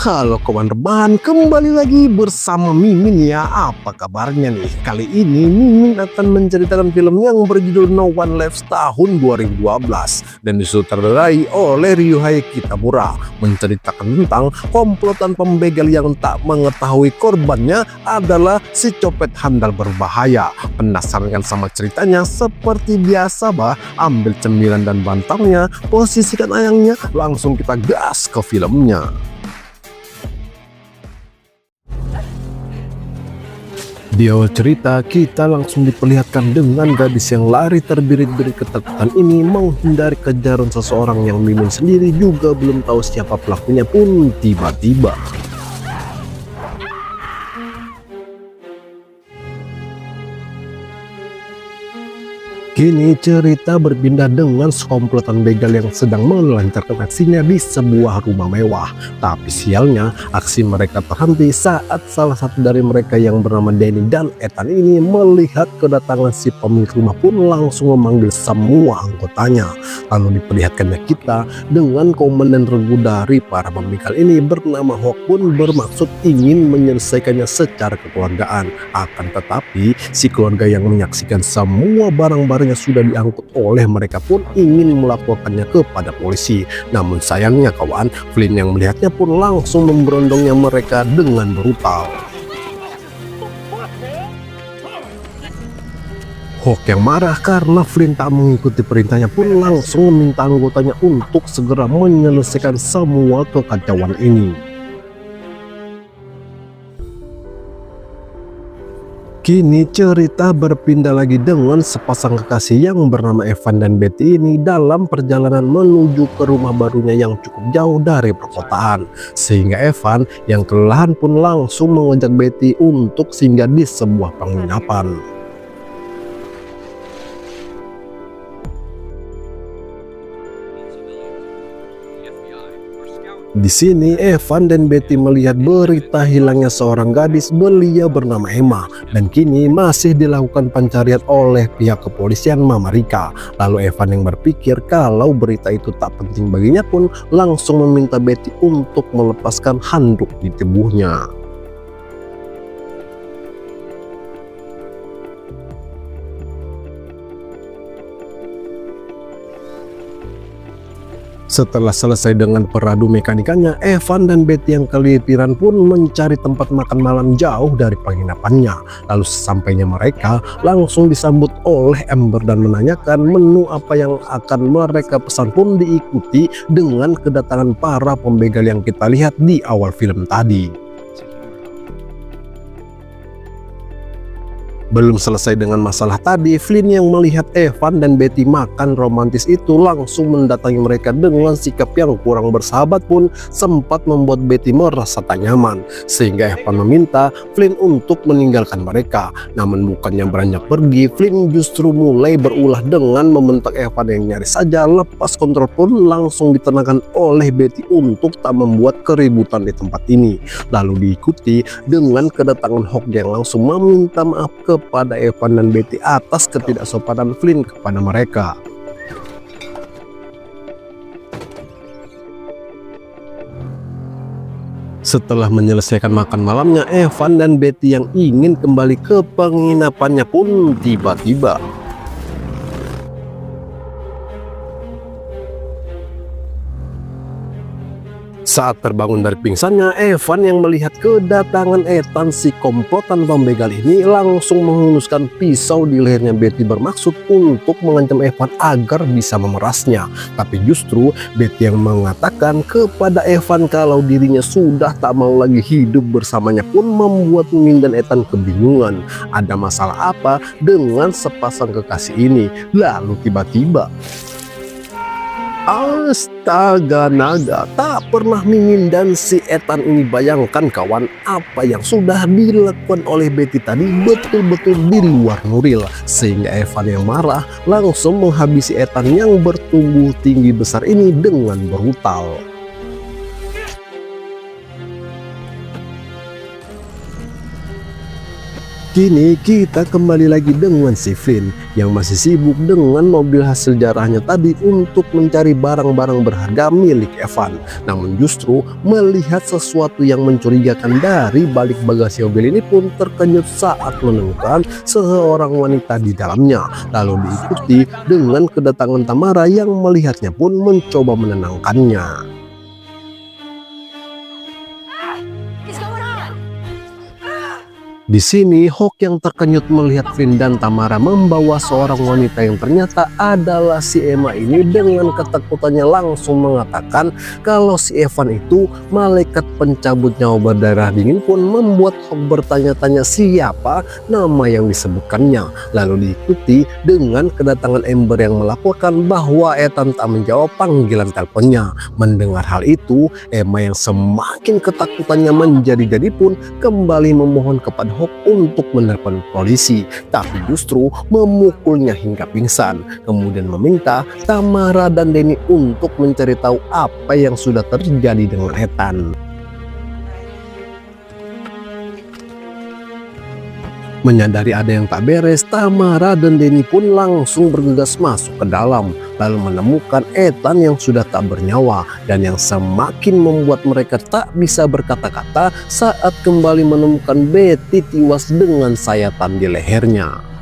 Halo kawan rebahan, kembali lagi bersama Mimin ya. Apa kabarnya nih? Kali ini Mimin akan menceritakan film yang berjudul No One Lives tahun 2012 dan disutradarai oleh Ryuhei Kitamura, menceritakan tentang komplotan pembegal yang tak mengetahui korbannya adalah si copet handal berbahaya. Penasaran kan sama ceritanya? Seperti biasa bah, ambil cemilan dan bantalnya, posisikan ayangnya, langsung kita gas ke filmnya. Di awal cerita, kita langsung diperlihatkan dengan gadis yang lari terbirit-birit ketakutan ini menghindari kejaran seseorang yang Mimin sendiri juga belum tahu siapa pelakunya pun tiba-tiba. Kini cerita berpindah dengan sekomplotan begal yang sedang melancarkan aksinya di sebuah rumah mewah. Tapi sialnya, aksi mereka terhenti saat salah satu dari mereka yang bernama Denny dan Ethan ini melihat kedatangan si pemilik rumah pun langsung memanggil semua anggotanya. Lalu diperlihatkannya kita dengan komandan regu dari para pembegal ini bernama Hawk pun bermaksud ingin menyelesaikannya secara kekeluargaan. Akan tetapi, si keluarga yang menyaksikan semua barang-barang yang sudah diangkut oleh mereka pun ingin melaporkannya kepada polisi. Namun sayangnya kawan, Flynn yang melihatnya pun langsung memberondongnya mereka dengan brutal. Hawk yang marah karena Flynn tak mengikuti perintahnya pun langsung meminta anggotanya untuk segera menyelesaikan semua kekacauan ini. Kini cerita berpindah lagi dengan sepasang kekasih yang bernama Evan dan Betty ini dalam perjalanan menuju ke rumah barunya yang cukup jauh dari perkotaan. Sehingga Evan yang kelelahan pun langsung mengajak Betty untuk singgah di sebuah penginapan. Di sini Evan dan Betty melihat berita hilangnya seorang gadis belia bernama Emma dan kini masih dilakukan pencarian oleh pihak kepolisian Mama Rika. Lalu Evan yang berpikir kalau berita itu tak penting baginya pun langsung meminta Betty untuk melepaskan handuk di tubuhnya. Setelah selesai dengan peradu mekanikanya, Evan dan Betty yang kelitiran pun mencari tempat makan malam jauh dari penginapannya. Lalu sesampainya mereka langsung disambut oleh Amber dan menanyakan menu apa yang akan mereka pesan pun diikuti dengan kedatangan para pembegal yang kita lihat di awal film tadi. Belum selesai dengan masalah tadi, Flynn yang melihat Evan dan Betty makan romantis itu langsung mendatangi mereka dengan sikap yang kurang bersahabat pun sempat membuat Betty merasa tak nyaman. Sehingga Evan meminta Flynn untuk meninggalkan mereka. Namun bukannya beranjak pergi, Flynn justru mulai berulah dengan membentak Evan yang nyaris saja lepas kontrol pun langsung ditenangkan oleh Betty untuk tak membuat keributan di tempat ini. Lalu diikuti dengan kedatangan Hawk yang langsung meminta maaf kepada Evan dan Betty atas ketidaksopanan Flynn kepada mereka. Setelah menyelesaikan makan malamnya, Evan dan Betty yang ingin kembali ke penginapannya pun tiba-tiba saat terbangun dari pingsannya, Evan yang melihat kedatangan Ethan si komplotan pembegal ini langsung menghunuskan pisau di lehernya Betty bermaksud untuk mengancam Evan agar bisa memerasnya. Tapi justru Betty yang mengatakan kepada Evan kalau dirinya sudah tak mau lagi hidup bersamanya pun membuat Min dan Ethan kebingungan. Ada masalah apa dengan sepasang kekasih ini? Lalu tiba-tiba astaga naga, tak pernah Mimin dan si Ethan ini bayangkan kawan apa yang sudah dilakukan oleh Betty tadi betul-betul di luar nuril. Sehingga Evan yang marah langsung menghabisi Ethan yang bertubuh tinggi besar ini dengan brutal. Kini kita kembali lagi dengan si Flynn yang masih sibuk dengan mobil hasil jarahnya tadi untuk mencari barang-barang berharga milik Evan. Namun justru melihat sesuatu yang mencurigakan dari balik bagasi mobil ini pun terkejut saat menemukan seorang wanita di dalamnya. Lalu diikuti dengan kedatangan Tamara yang melihatnya pun mencoba menenangkannya. Di sini, Hawk yang terkejut melihat Flynn dan Tamara membawa seorang wanita yang ternyata adalah si Emma ini dengan ketakutannya langsung mengatakan kalau si Evan itu malaikat pencabut nyawa berdarah dingin pun membuat Hawk bertanya-tanya siapa nama yang disebutkannya. Lalu diikuti dengan kedatangan Amber yang melaporkan bahwa Ethan tak menjawab panggilan teleponnya. Mendengar hal itu, Emma yang semakin ketakutannya menjadi-jadi pun kembali memohon kepada Hawk untuk menelepon polisi, tapi justru memukulnya hingga pingsan. Kemudian meminta Tamara dan Denny untuk mencari tahu apa yang sudah terjadi dengan Ethan. Menyadari ada yang tak beres, Tamara dan Denny pun langsung bergegas masuk ke dalam, lalu menemukan Ethan yang sudah tak bernyawa dan yang semakin membuat mereka tak bisa berkata-kata saat kembali menemukan Betty tewas dengan sayatan di lehernya.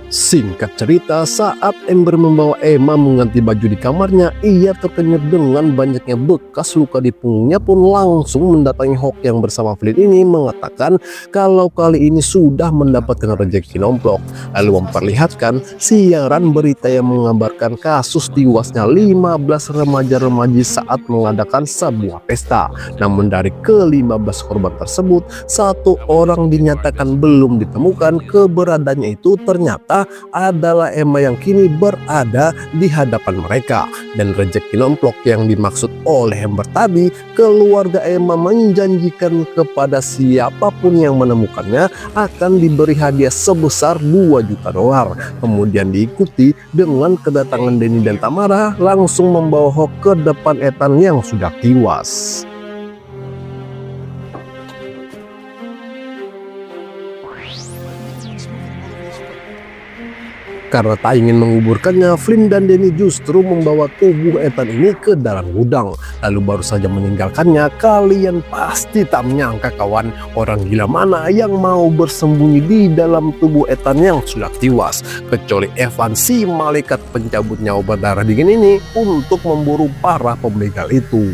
Singkat cerita, saat Amber membawa Emma mengganti baju di kamarnya, ia terkejut dengan banyaknya bekas luka di punggungnya pun langsung mendatangi Hawk yang bersama Flynn ini mengatakan kalau kali ini sudah mendapatkan rezeki nomplok. Lalu memperlihatkan siaran berita yang mengabarkan kasus tewasnya 15 remaja-remaji saat mengadakan sebuah pesta. Namun dari ke-15 korban tersebut, satu orang dinyatakan belum ditemukan. Keberadaannya itu ternyata adalah Emma yang kini berada di hadapan mereka. Dan rezeki nomplok yang dimaksud oleh Amber tadi, keluarga Emma menjanjikan kepada siapapun yang menemukannya akan diberi hadiah sebesar 2 juta dolar. Kemudian diikuti dengan kedatangan Denny dan Tamara langsung membawa Hawk ke depan Ethan yang sudah tewas. Karena tak ingin menguburkannya, Flynn dan Denny justru membawa tubuh Ethan ini ke dalam gudang. Lalu baru saja meninggalkannya, kalian pasti tak menyangka kawan, orang gila mana yang mau bersembunyi di dalam tubuh Ethan yang sudah tewas. Kecuali Evan, si malaikat pencabut nyawa berdarah dingin ini, untuk memburu para pembegal itu.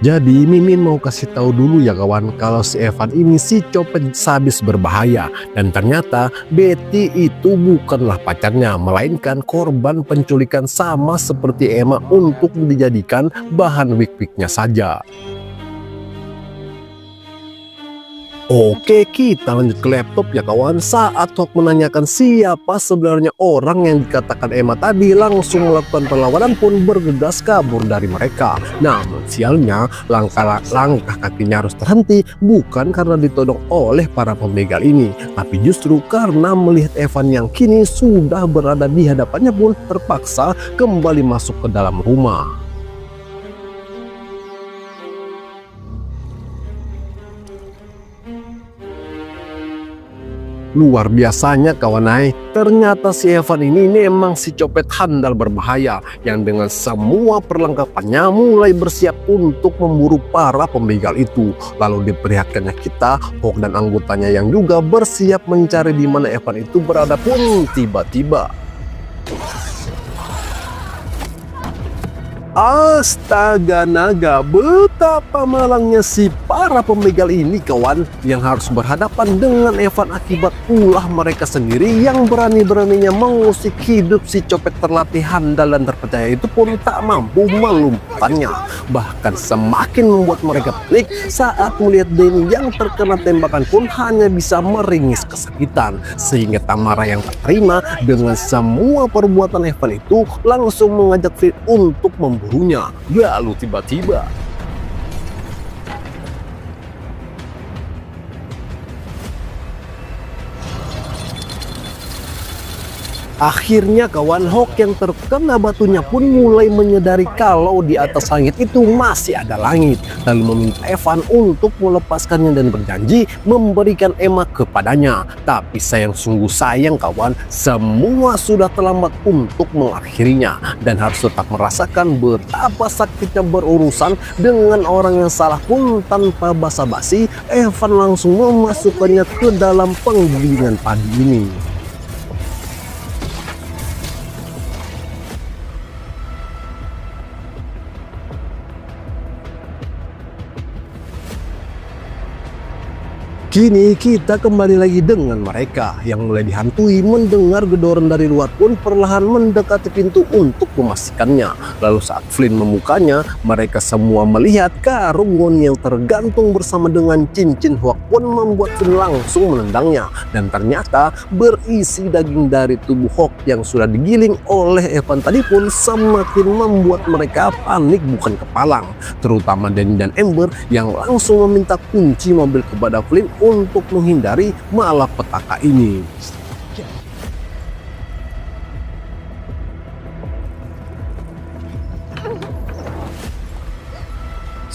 Jadi Mimin mau kasih tahu dulu ya kawan, kalau si Evan ini si copet sadis berbahaya, dan ternyata Betty itu bukanlah pacarnya, melainkan korban penculikan sama seperti Emma untuk dijadikan bahan wik-wiknya saja. Oke, kita lanjut ke laptop ya kawan. Saat Hawk menanyakan siapa sebenarnya orang yang dikatakan Emma tadi, langsung melakukan perlawanan pun bergegas kabur dari mereka. Namun sialnya, langkah kakinya harus terhenti bukan karena ditodong oleh para pembegal ini, tapi justru karena melihat Evan yang kini sudah berada di hadapannya pun terpaksa kembali masuk ke dalam rumah. Luar biasanya kawanai, ternyata si Evan ini memang si copet handal berbahaya yang dengan semua perlengkapannya mulai bersiap untuk memburu para pembegal itu. Lalu diperlihatkannya kita, Hawk dan anggotanya yang juga bersiap mencari di mana Evan itu berada pun tiba-tiba astaga naga, betapa malangnya si para pembegal ini kawan, yang harus berhadapan dengan Evan akibat ulah mereka sendiri yang berani-beraninya mengusik hidup si copet terlatih handal dan terpercaya itu pun tak mampu melumpuhkannya. Bahkan semakin membuat mereka panik saat melihat Denny yang terkena tembakan pun hanya bisa meringis kesakitan, sehingga Tamara yang tak terima dengan semua perbuatan Evan itu langsung mengajak Flynn untuk memburunya. Lalu tiba-tiba Akhirnya kawan, Hawk yang terkena batunya pun mulai menyadari kalau di atas langit itu masih ada langit. Lalu meminta Evan untuk melepaskannya dan berjanji memberikan Emma kepadanya. Tapi sungguh sayang kawan, semua sudah terlambat untuk mengakhirinya. Dan harus tetap merasakan betapa sakitnya berurusan dengan orang yang salah pun tanpa basa-basi. Evan langsung memasukkannya ke dalam penggilingan padi ini. Kini kita kembali lagi dengan mereka yang mulai dihantui mendengar gedoran dari luar pun perlahan mendekati pintu untuk memastikannya. Lalu saat Flynn membukanya, mereka semua melihat karung Gon yang tergantung bersama dengan cincin Hawk pun membuat Flynn langsung menendangnya. Dan ternyata berisi daging dari tubuh Hawk yang sudah digiling oleh Evan tadi pun semakin membuat mereka panik bukan kepalang. Terutama Danny dan Amber yang langsung meminta kunci mobil kepada Flynn untuk menghindari malapetaka ini.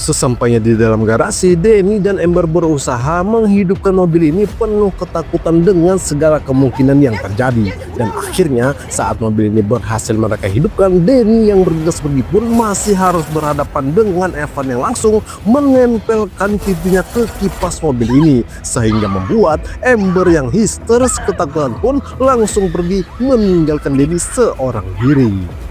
Sesampainya di dalam garasi, Danny dan Amber berusaha menghidupkan mobil ini penuh ketakutan dengan segala kemungkinan yang terjadi. Dan akhirnya saat mobil ini berhasil mereka hidupkan, Danny yang bergegas pergi pun masih harus berhadapan dengan Evan yang langsung menempelkan pipinya ke kipas mobil ini. Sehingga membuat Amber yang histeris ketakutan pun langsung pergi meninggalkan Danny seorang diri.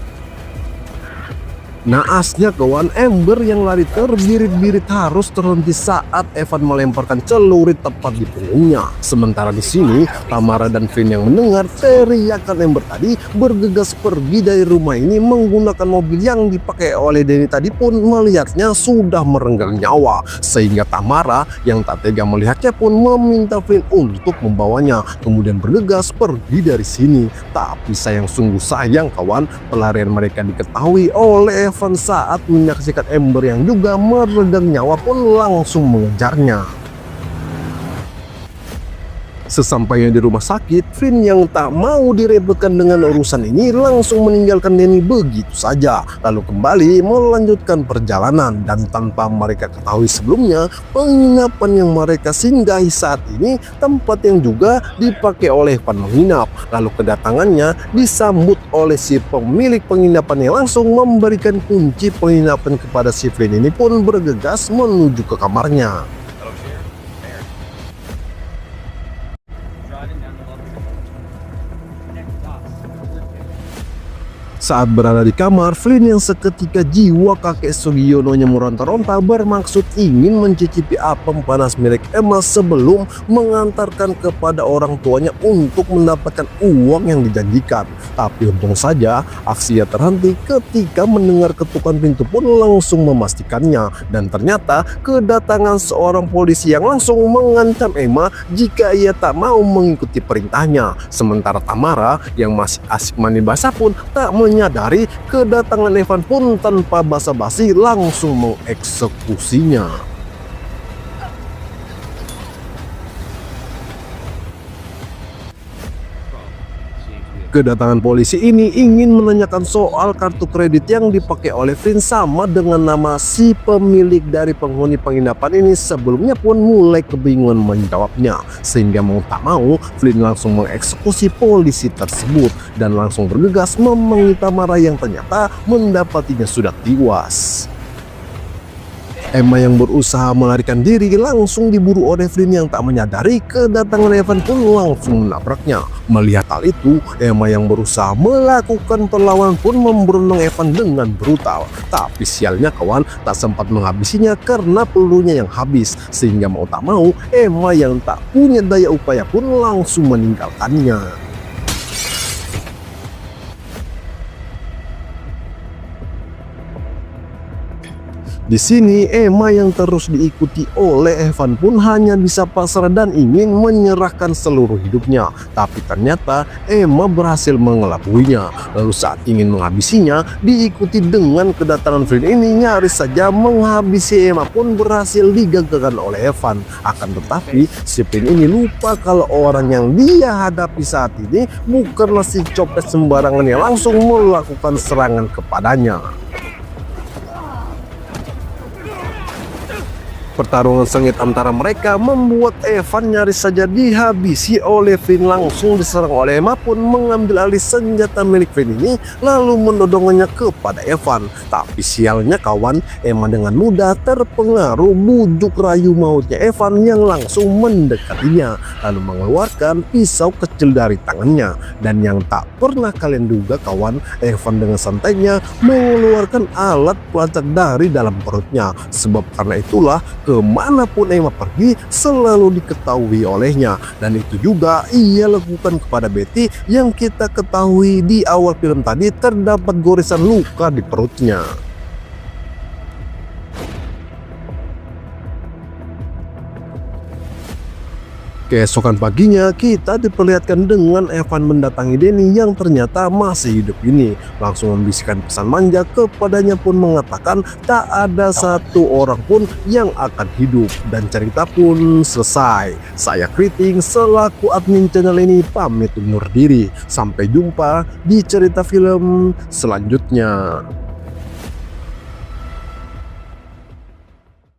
Naasnya kawan, Amber yang lari terbirit-birit harus terhenti saat Evan melemparkan celurit tepat di punggungnya. Sementara di sini, Tamara dan Flynn yang mendengar teriakan Amber tadi bergegas pergi dari rumah ini menggunakan mobil yang dipakai oleh Danny tadi pun melihatnya sudah merenggang nyawa. Sehingga Tamara yang tak tega melihatnya pun meminta Flynn untuk membawanya, kemudian bergegas pergi dari sini. Tapi sungguh sayang kawan, pelarian mereka diketahui oleh Evan saat menyaksikan Amber yang juga meregang nyawa pun langsung mengejarnya. Sesampainya di rumah sakit, Flynn yang tak mau diribetkan dengan urusan ini langsung meninggalkan Danny begitu saja, lalu kembali melanjutkan perjalanan. Dan tanpa mereka ketahui sebelumnya, penginapan yang mereka singgahi saat ini tempat yang juga dipakai oleh Evan menginap. Lalu kedatangannya disambut oleh si pemilik penginapan yang langsung memberikan kunci penginapan kepada si Flynn ini pun bergegas menuju ke kamarnya. Saat berada di kamar, Flynn yang seketika jiwa kakek Sugiono-nya meronta-ronta bermaksud ingin mencicipi apem panas milik Emma sebelum mengantarkan kepada orang tuanya untuk mendapatkan uang yang dijanjikan. Tapi untung saja aksinya terhenti ketika mendengar ketukan pintu pun langsung memastikannya. Dan ternyata kedatangan seorang polisi yang langsung mengancam Emma jika ia tak mau mengikuti perintahnya. Sementara Tamara yang masih asik mandi basah pun tak menyadari kedatangan Evan pun tanpa basa-basi langsung mengeksekusinya. Kedatangan polisi ini ingin menanyakan soal kartu kredit yang dipakai oleh Flynn sama dengan nama si pemilik dari penghuni penginapan ini sebelumnya pun mulai kebingungan menjawabnya. Sehingga mau tak mau, Flynn langsung mengeksekusi polisi tersebut dan langsung bergegas memanggil Tamara yang ternyata mendapatinya sudah tewas. Emma yang berusaha melarikan diri langsung diburu oleh Flynn yang tak menyadari kedatangan Evan pun langsung menabraknya. Melihat hal itu, Emma yang berusaha melakukan perlawanan pun memberondong Evan dengan brutal. Tapi sialnya kawan, tak sempat menghabisinya karena pelurunya yang habis. Sehingga mau tak mau, Emma yang tak punya daya upaya pun langsung meninggalkannya. Di sini Emma yang terus diikuti oleh Evan pun hanya bisa pasrah dan ingin menyerahkan seluruh hidupnya. Tapi ternyata Emma berhasil mengelabuinya. Lalu saat ingin menghabisinya, diikuti dengan kedatangan Flynn ini nyaris saja menghabisi Emma pun berhasil digagalkan oleh Evan. Akan tetapi si Flynn ini lupa kalau orang yang dia hadapi saat ini bukanlah si copet sembarangan yang langsung melakukan serangan kepadanya. Pertarungan sengit antara mereka membuat Evan nyaris saja dihabisi oleh Flynn. Langsung diserang oleh Emma pun mengambil alih senjata milik Flynn ini lalu menodongnya kepada Evan. Tapi sialnya kawan, Emma dengan mudah terpengaruh bujuk rayu mautnya Evan yang langsung mendekatinya lalu mengeluarkan pisau kecil dari tangannya. Dan yang tak pernah kalian duga kawan, Evan dengan santainya mengeluarkan alat pelacak dari dalam perutnya. Sebab karena itulah kemanapun Emma pergi selalu diketahui olehnya. Dan itu juga ia lakukan kepada Betty yang kita ketahui di awal film tadi terdapat goresan luka di perutnya. Keesokan paginya kita diperlihatkan dengan Evan mendatangi Danny yang ternyata masih hidup ini. Langsung membisikkan pesan manja kepadanya pun mengatakan tak ada satu orang pun yang akan hidup. Dan cerita pun selesai. Saya Kriting selaku admin channel ini pamit undur diri. Sampai jumpa di cerita film selanjutnya.